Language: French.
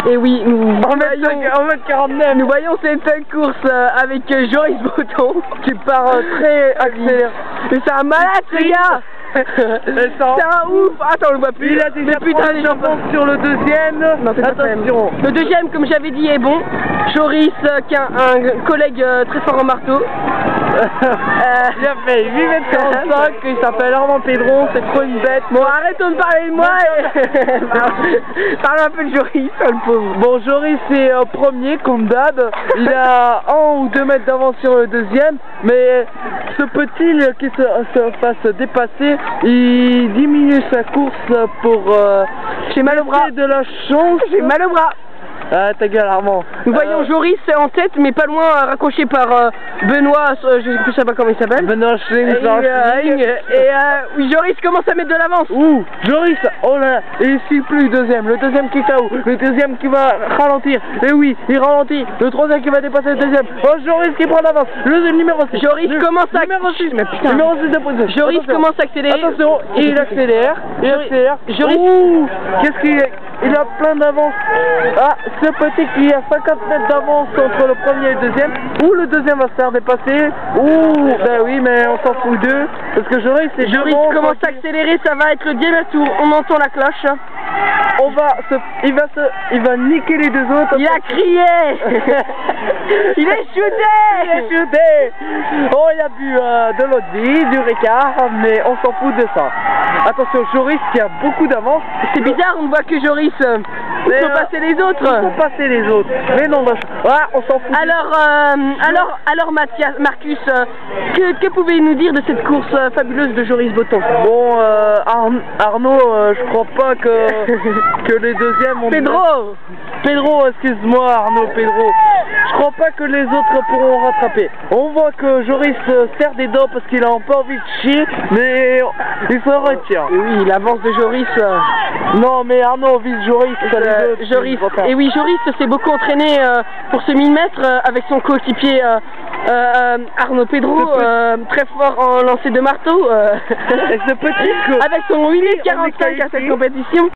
Et oui, nous en mètre 49. Nous voyons cette course avec Joris Breton qui part très accéléré. Mais c'est un malade ce gars. C'est un ouf. Attends, on le voit plus. Il a déjà pris les jambes sur le deuxième. Non, attention. Le deuxième, comme j'avais dit, est bon. Joris, qui a un collègue très fort en marteau. Il a fait 8 mètres 45, il s'appelle Armand Pedron, c'est trop une bête. Bon, arrêtons de parler de moi et parle un peu de Joris, le pauvre. Bon, Joris est premier, comme d'hab. Il a 1 ou 2 mètres d'avance sur le deuxième, mais ce petit qui se fasse dépasser, il diminue sa course pour j'ai mal au bras. De la chance. J'ai mal au bras. Ah, ta gueule, Armand. Nous voyons Joris en tête, mais pas loin, raccroché par Benoît, je sais plus comment il s'appelle. Benoît Schling. Oui, Joris commence à mettre de l'avance. Ouh, Joris, oh là, il suit plus le deuxième qui est KO, le deuxième qui va ralentir, et oui, il ralentit, le troisième qui va dépasser le deuxième. Oh, Joris qui prend l'avance, le numéro 6. Joris commence à... Numéro 6, mais putain. Numéro 6 de position. Joris commence à accélérer. Attention, il accélère, Joris. Ouh, qu'est-ce qu'il est? Il a plein d'avance. Ah, ce petit qui a 50 mètres d'avance entre le premier et le deuxième. Ou le deuxième va se faire dépasser. Ouh, ben oui, mais on s'en fout d'eux. Parce que Joris, c'est Joris commence à accélérer, ça va être le dernier tour. On entend la cloche. Il va niquer les deux autres. Il a crié. Il est shooté. Il est shooté. Oh, il a bu de l'eau de vie, du Ricard, mais on s'en fout de ça. Attention, Joris qui a beaucoup d'avance. C'est bizarre, on voit que Joris peut passer les autres. Il faut passer les autres. Mais non, on s'en fout. Alors Mathias, Marcus, que pouvez-vous nous dire de cette course fabuleuse de Joris Breton? Bon, Arnaud, je crois pas que les deuxièmes ont... Pedro, excuse-moi Arnaud, Pedro. Je crois pas que les autres pourront rattraper. On voit que Joris serre des dents parce qu'il a un peu envie de chier, mais il se retient. Et oui, l'avance de Joris... Non, mais Arnaud vise Joris. Joris. Et oui, Joris s'est beaucoup entraîné pour ce 1000 mètres avec son coéquipier Arnaud Pedro, très fort en lancer de marteau. Et ce petit avec son 8 minutes 45 à cette compétition.